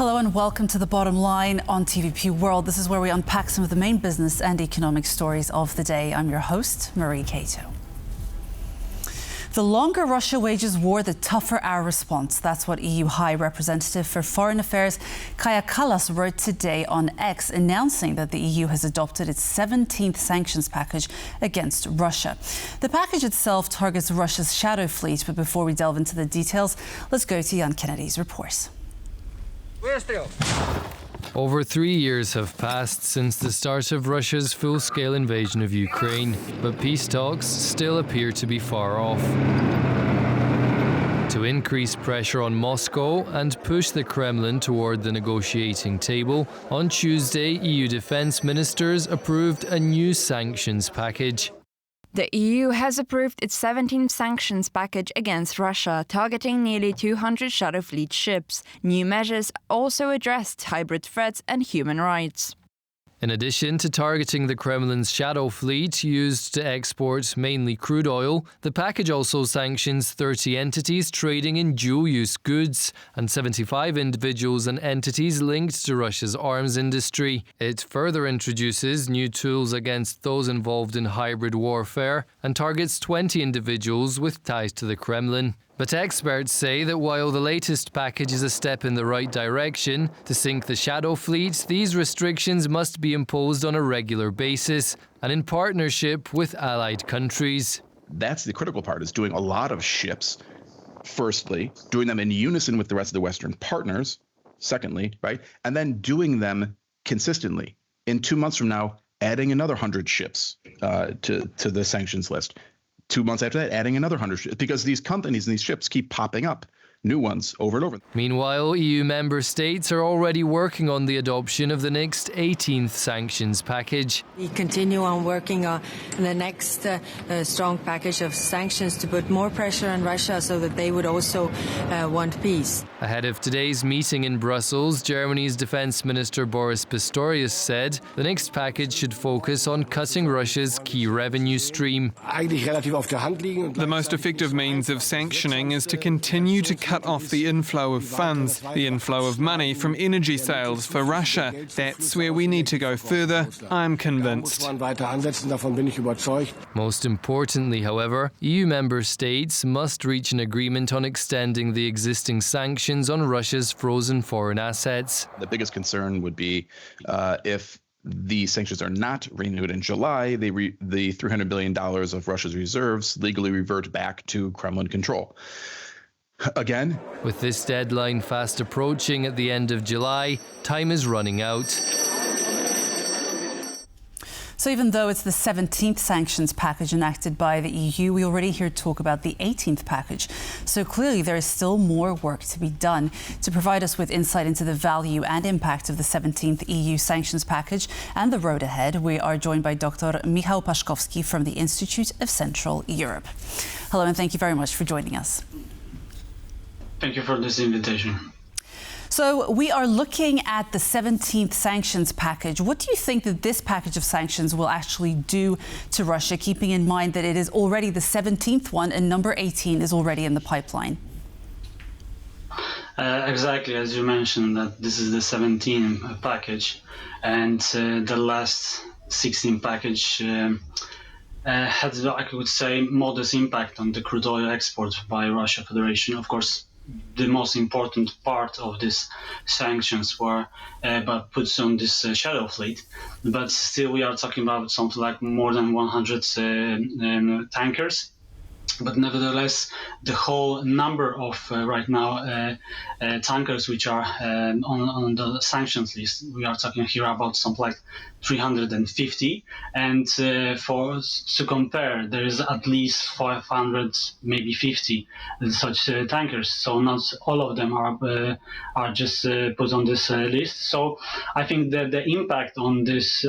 Hello and welcome to The Bottom Line on TVP World. This is where we unpack some of the main business and economic stories of the day. I'm your host, Marie Cato. The longer Russia wages war, the tougher our response. That's what EU High Representative for Foreign Affairs Kaja Kallas wrote today on X, announcing that the EU has adopted its 17th sanctions package against Russia. The package itself targets Russia's shadow fleet, but before we delve into the details, let's go to Jan Kennedy's report. Over 3 years have passed since the start of Russia's full-scale invasion of Ukraine, but peace talks still appear to be far off. To increase pressure on Moscow and push the Kremlin toward the negotiating table, on Tuesday, EU defence ministers approved a new sanctions package. The EU has approved its 17th sanctions package against Russia, targeting nearly 200 Shadow Fleet ships. New measures also addressed hybrid threats and human rights. In addition to targeting the Kremlin's shadow fleet used to export mainly crude oil, the package also sanctions 30 entities trading in dual-use goods and 75 individuals and entities linked to Russia's arms industry. It further introduces new tools against those involved in hybrid warfare and targets 20 individuals with ties to the Kremlin. But experts say that while the latest package is a step in the right direction to sink the shadow fleet, these restrictions must be imposed on a regular basis and in partnership with allied countries. That's the critical part, is doing a lot of ships, firstly, doing them in unison with the rest of the Western partners, secondly, right? And then doing them consistently. In 2 months from now, adding another 100 ships to the sanctions list. 2 months after that, adding another 100 ships, because these companies and these ships keep popping up, new ones over and over. Meanwhile, EU member states are already working on the adoption of the next 18th sanctions package. We continue on working on the next strong package of sanctions to put more pressure on Russia so that they would also want peace. Ahead of today's meeting in Brussels, Germany's Defence Minister Boris Pistorius said the next package should focus on cutting Russia's key revenue stream. The most effective means of sanctioning is to continue to cut off the inflow of funds, the inflow of money from energy sales for Russia. That's where we need to go further, I'm convinced. Most importantly, however, EU member states must reach an agreement on extending the existing sanctions on Russia's frozen foreign assets. The biggest concern would be if the sanctions are not renewed in July, the $300 billion of Russia's reserves legally revert back to Kremlin control. Again, with this deadline fast approaching at the end of July, time is running out. So even though it's the 17th sanctions package enacted by the EU, we already hear talk about the 18th package. So clearly there is still more work to be done. To provide us with insight into the value and impact of the 17th EU sanctions package and the road ahead, we are joined by Dr. Michał Paszkowski from the Institute of Central Europe. Hello and thank you very much for joining us. Thank you for this invitation. So we are looking at the 17th sanctions package. What do you think that this package of sanctions will actually do to Russia, keeping in mind that it is already the 17th one and number 18 is already in the pipeline? Exactly, as you mentioned, that this is the 17th package, and the last 16 package had, I would say, modest impact on the crude oil export by Russia Federation. Of course, the most important part of these sanctions were put on this shadow fleet, but still we are talking about something like more than 100 tankers. But nevertheless, the whole number of right now tankers which are on the sanctions list, we are talking here about something like 350. And to compare, there is at least 500, maybe 50 such tankers. So not all of them are just put on this list. So I think that the impact on these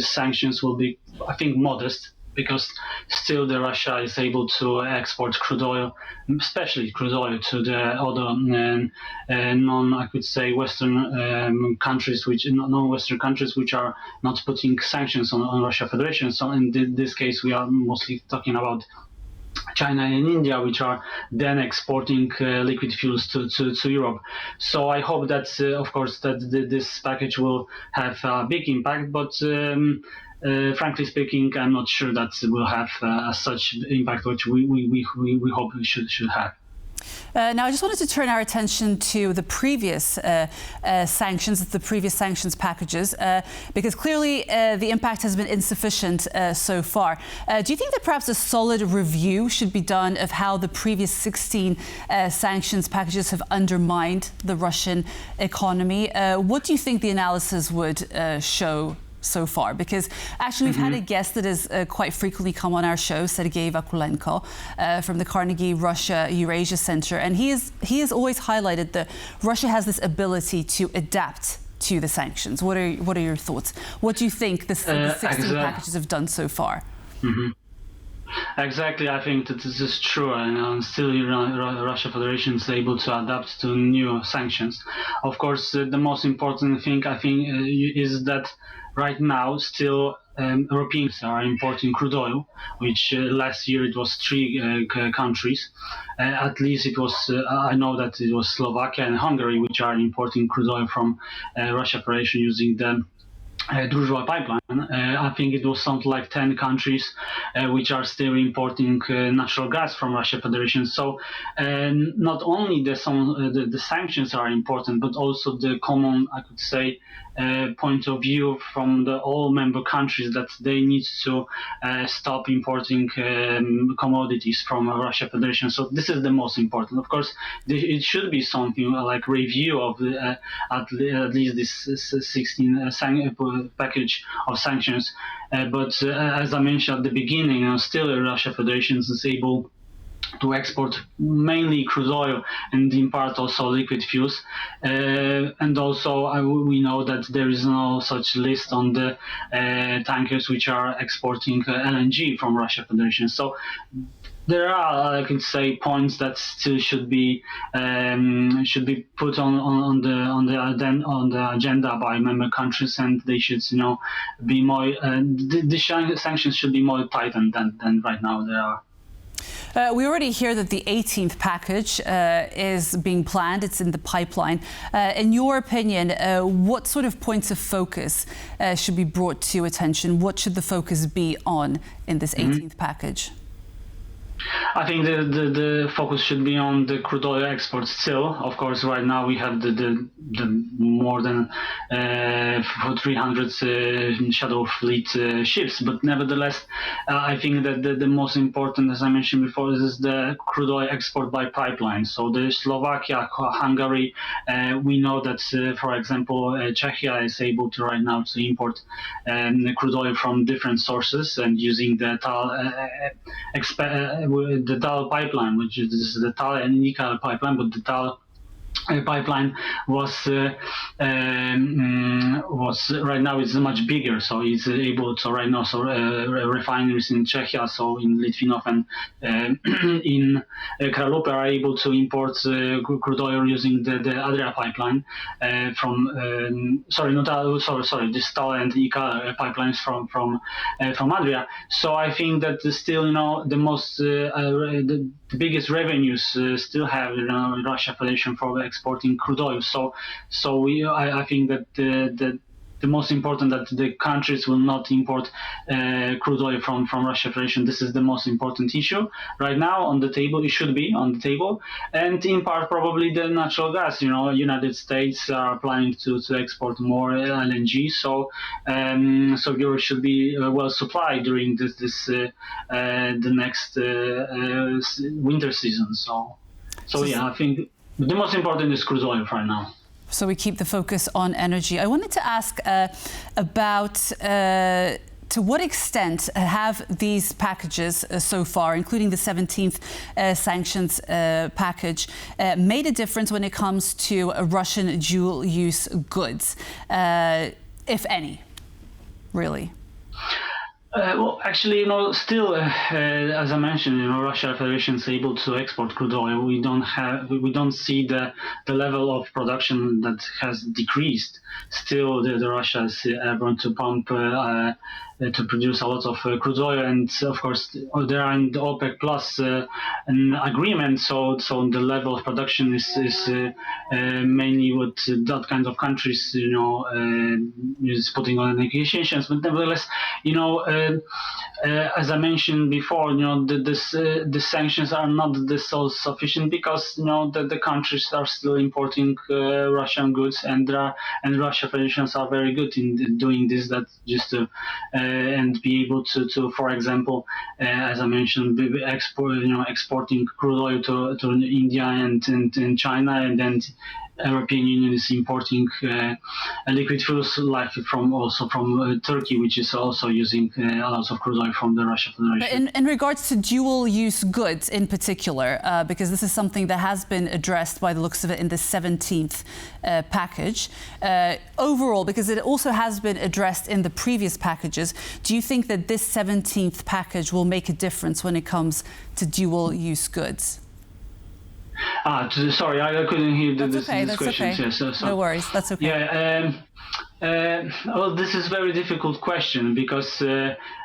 sanctions will be, I think, modest, because still the Russia is able to export crude oil, especially crude oil, to the other Western countries, non-Western countries, which are not putting sanctions on Russia Federation. So in this case, we are mostly talking about China and India, which are then exporting liquid fuels to Europe. So I hope that, of course, that this package will have a big impact, but frankly speaking, I'm not sure that it will have such impact, which we hope it should have. Now, I just wanted to turn our attention to the previous sanctions, the previous sanctions packages, because clearly the impact has been insufficient so far. Do you think that perhaps a solid review should be done of how the previous 16 sanctions packages have undermined the Russian economy? What do you think the analysis would show so far? Because actually we've had a guest that has quite frequently come on our show, Sergei Vakulenko from the Carnegie Russia Eurasia Center, and he has always highlighted that Russia has this ability to adapt to the sanctions. What are your thoughts? What do you think the 16 packages have done so far? Exactly, I think that this is true, and still Russia Federation is able to adapt to new sanctions. Of course, the most important thing I think is that right now still Europeans are importing crude oil, which last year it was 3 countries. At least it was, I know that it was Slovakia and Hungary, which are importing crude oil from Russia Federation using the Druzhba pipeline. I think it was something like 10 countries which are still importing natural gas from Russia Federation. So not only the sanctions are important, but also the common, I could say, point of view from all member countries that they need to stop importing commodities from Russia Federation. So this is the most important. Of course, it should be something like review of at least this 16 package of sanctions. But as I mentioned at the beginning, still Russia Federation is able to export mainly crude oil and in part also liquid fuels. And also we know that there is no such list on the tankers which are exporting LNG from Russia Federation. So there are, I could say, points that still should be put on the agenda by member countries, and they should, be more. The sanctions should be more tightened than right now they are. We already hear that the 18th package is being planned. It's in the pipeline. In your opinion, what sort of points of focus should be brought to attention? What should the focus be on in this 18th package? I think the focus should be on the crude oil exports still. Of course, right now we have the more than 300 shadow fleet ships, but nevertheless, I think that the most important, as I mentioned before, is the crude oil export by pipeline. So the Slovakia, Hungary, we know that, for example, Czechia is able to right now to import crude oil from different sources and using the TAL pipeline, which is the TAL and Nikal pipeline, but the TAL pipeline was right now it's much bigger, so it's able to right now refineries in Czechia, so in Litvinov and in Kralupy are able to import crude oil using the Adria pipeline this TAL and Ika pipelines from Adria. So I think that still the most the biggest revenues still have Russia Federation for exporting crude oil. So I think that the most important that the countries will not import crude oil from Russia Federation. This is the most important issue right now on the table. It should be on the table, and in part probably the natural gas. United States are planning to export more LNG, so Europe should be well supplied during the next winter season. So yeah, I think the most important is crude oil right now. So we keep the focus on energy. I wanted to ask about to what extent have these packages so far, including the 17th sanctions package, made a difference when it comes to Russian dual-use goods, if any, really? Well, actually, still, as I mentioned, Russia Federation is able to export crude oil. We don't see the level of production that has decreased. Still, the Russia is going to pump to produce a lot of crude oil, and of course there are in the OPEC Plus an agreement. So the level of production is mainly what that kind of countries is putting on negotiations. But nevertheless, as I mentioned before, the sanctions are not so sufficient because the countries are still importing Russian goods, and Russia federations are very good in doing this. That just to and be able to for example, as I mentioned, exporting crude oil to India and China, and then European Union is importing liquid fuels like from Turkey, which is also using a lot of crude oil from the Russian Federation. But in regards to dual-use goods in particular, because this is something that has been addressed by the looks of it in the 17th package, overall, because it also has been addressed in the previous packages, do you think that this 17th package will make a difference when it comes to dual-use goods? Sorry, I couldn't hear this question. Okay. Yes, no worries, that's okay. Yeah, well, this is a very difficult question because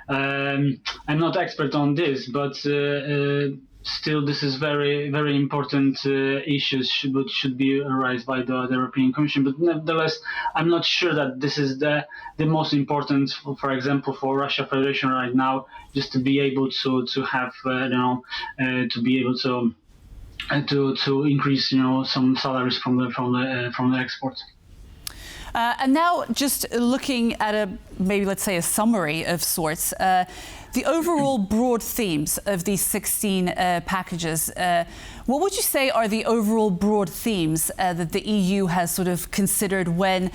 I'm not expert on this, but still, this is very, very important issues should be raised by the European Commission. But nevertheless, I'm not sure that this is the most important, for example, for Russia Federation right now, just to be able to have, to be able to increase, some salaries from the export. And now, just looking at maybe let's say a summary of sorts, the overall broad themes of these 16 packages, what would you say are the overall broad themes that the EU has sort of considered when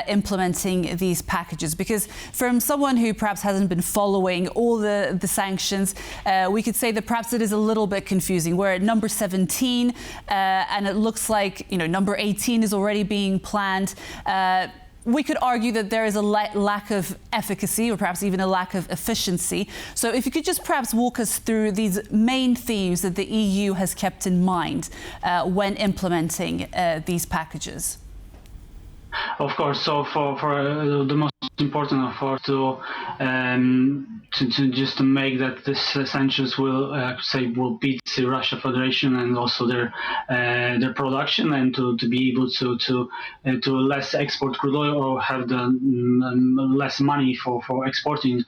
implementing these packages? Because from someone who perhaps hasn't been following all the sanctions, we could say that perhaps it is a little bit confusing. We're at number 17, and it looks like number 18 is already being planned. We could argue that there is a lack of efficacy, or perhaps even a lack of efficiency. So if you could just perhaps walk us through these main themes that the EU has kept in mind when implementing these packages. Of course. So for the most important, of course, to just to make that this sanctions will beat the Russia Federation and also their production, and to be able to less export crude oil or have the less money for exporting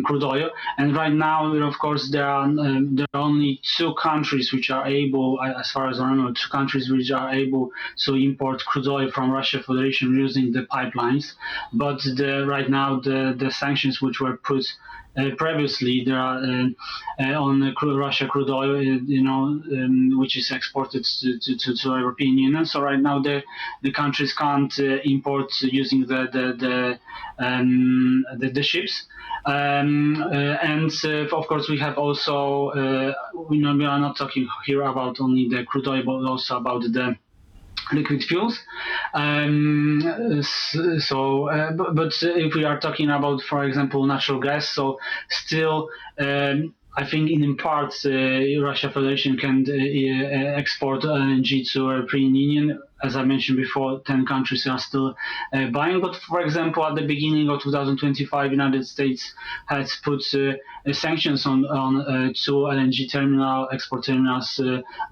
crude oil. And right now, of course, there are only two countries which are able, as far as I remember, two countries which are able to import crude oil from Russia Federation using the pipelines. But right now the sanctions which were put previously, there are on Russia crude oil, which is exported to European Union. So right now the countries can't import using the ships. And of course we have also we are not talking here about only the crude oil, but also about the liquid fuels. But if we are talking about, for example, natural gas, so still I think in part Russia Federation can export LNG to European Union. As I mentioned before, 10 countries are still buying. But for example, at the beginning of 2025, United States has put sanctions on two LNG export terminals,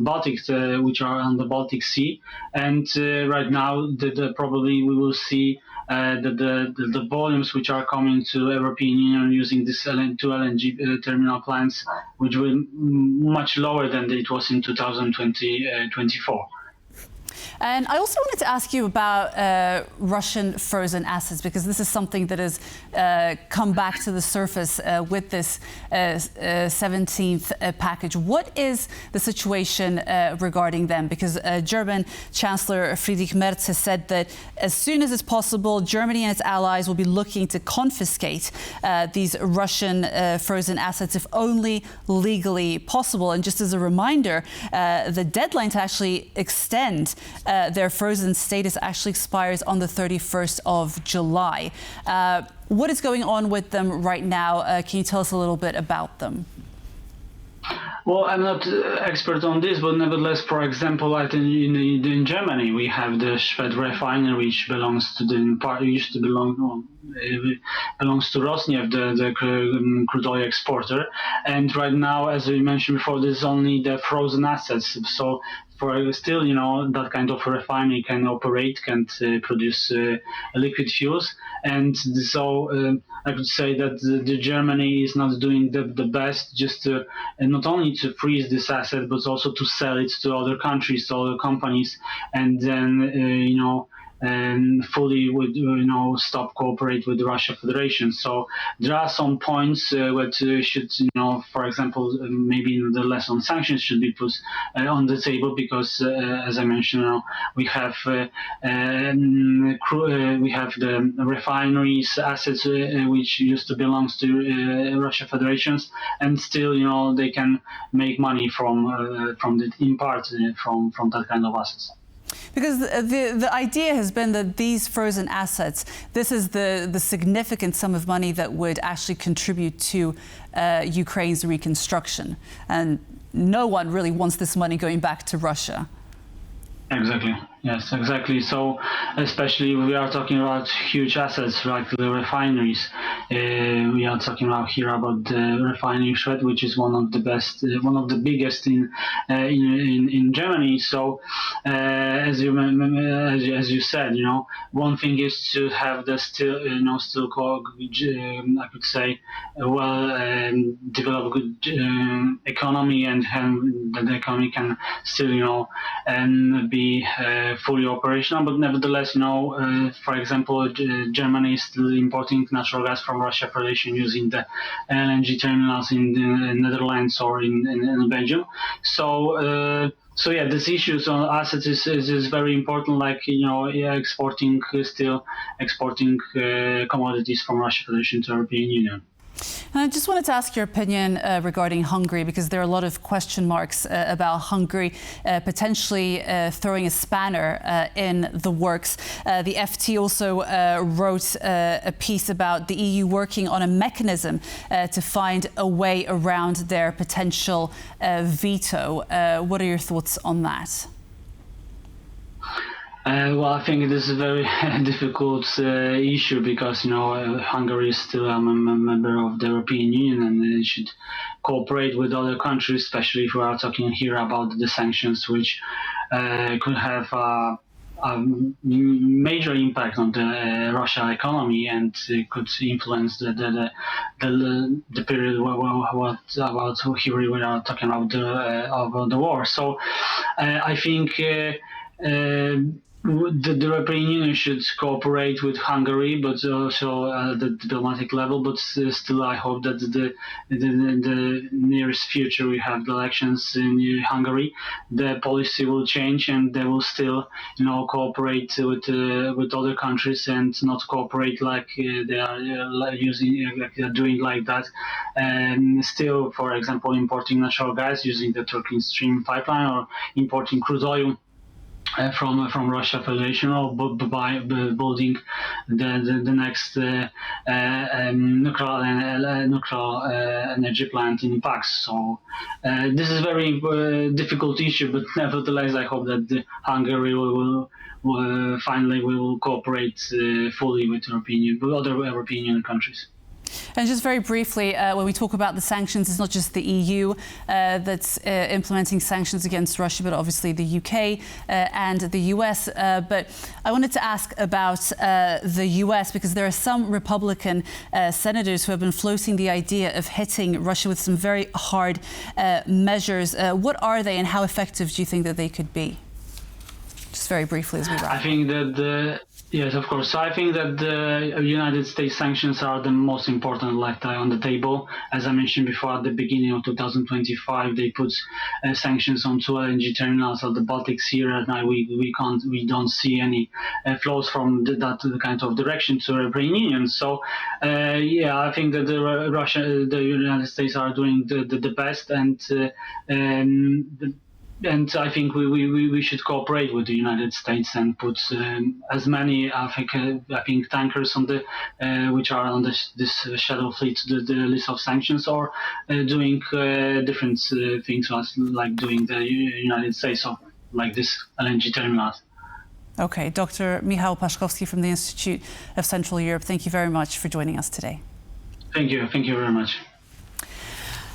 Baltic, which are on the Baltic Sea. And right now, probably we will see the volumes which are coming to European Union using this two LNG terminal plants, which will much lower than it was in 2024. And I also wanted to ask you about Russian frozen assets, because this is something that has come back to the surface with this 17th package. What is the situation regarding them? Because German Chancellor Friedrich Merz has said that as soon as it's possible, Germany and its allies will be looking to confiscate these Russian frozen assets if only legally possible. And just as a reminder, the deadline to actually extend their frozen status actually expires on the 31st of July. What is going on with them right now? Can you tell us a little bit about them? Well, I'm not expert on this, but nevertheless, for example, I think in Germany we have the Schwedt refinery, which belongs to used to belongs to Rosneft, the crude oil exporter. And right now, as we mentioned before, there's only the frozen assets. So for still, that kind of refinery can operate, can produce liquid fuels. And so I could say that the Germany is not doing the best just to not only to freeze this asset, but also to sell it to other countries, to other companies, and then and fully would stop cooperate with the Russia Federation. So there are some points that should for example maybe the lesson on sanctions should be put on the table, because as I mentioned we have we have the refineries assets which used to belong to Russia Federations, and still they can make money from the in part from that kind of assets. Because the idea has been that these frozen assets, this is the significant sum of money that would actually contribute to Ukraine's reconstruction. And no one really wants this money going back to Russia. Exactly. Yes, exactly. So, especially we are talking about huge assets like the refineries. We are talking about here about the refinery Schwedt, which is one of the best, one of the biggest in Germany. So, as you said, one thing is to have the still I could say, develop good economy, and that the economy can still and be fully operational. But nevertheless, for example, Germany is still importing natural gas from Russia Federation using the LNG terminals in the Netherlands or in Belgium. So yeah, this issues on assets is very important. Like exporting commodities from Russia Federation to European Union. And I just wanted to ask your opinion regarding Hungary, because there are a lot of question marks about Hungary potentially throwing a spanner in the works. The FT also wrote a piece about the EU working on a mechanism to find a way around their potential veto. What are your thoughts on that? Well, I think it is a very difficult issue, because Hungary is still a member of the European Union, and it should cooperate with other countries, especially if we are talking here about the sanctions, which could have a major impact on the Russia economy, and could influence the period about here we are talking about the war. So I think. The European Union should cooperate with Hungary, but also at the diplomatic level. But still, I hope that the nearest future we have the elections in Hungary, the policy will change, and they will still, cooperate with other countries, and not cooperate like they are like they are doing like that. And still, for example, importing natural gas using the Turkish Stream pipeline, or importing crude oil from Russia Federation, or by building the next nuclear energy plant in Pax. So this is a very difficult issue, but nevertheless, I hope that Hungary will finally cooperate fully with other European Union countries. And just very briefly, when we talk about the sanctions, it's not just the EU that's implementing sanctions against Russia, but obviously the UK and the US. But I wanted to ask about the US, because there are some Republican senators who have been floating the idea of hitting Russia with some very hard measures. What are they, and how effective do you think that they could be? Just very briefly as we wrap. I think that yes, of course. So I think that the United States sanctions are the most important on the table. As I mentioned before, at the beginning of 2025, they put sanctions on 2 LNG terminals at the Baltic Sea, and now we don't see any flows from that kind of direction to the European Union. So I think that the United States are doing the best, and and I think we should cooperate with the United States and put as many I think tankers on the which are on this shadow fleet to the list of sanctions, or doing different things like doing the United States, or like this LNG terminals. Okay, Dr. Michał Paszkowski from the Institute of Central Europe, thank you very much for joining us today. Thank you very much.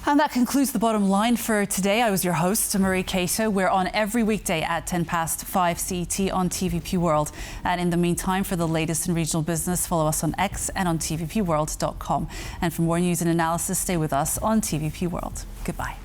And that concludes The Bottom Line for today. I was your host, Marie Cato. We're on every weekday at 5:10 CET on TVP World. And in the meantime, for the latest in regional business, follow us on X and on tvpworld.com. And for more news and analysis, stay with us on TVP World. Goodbye.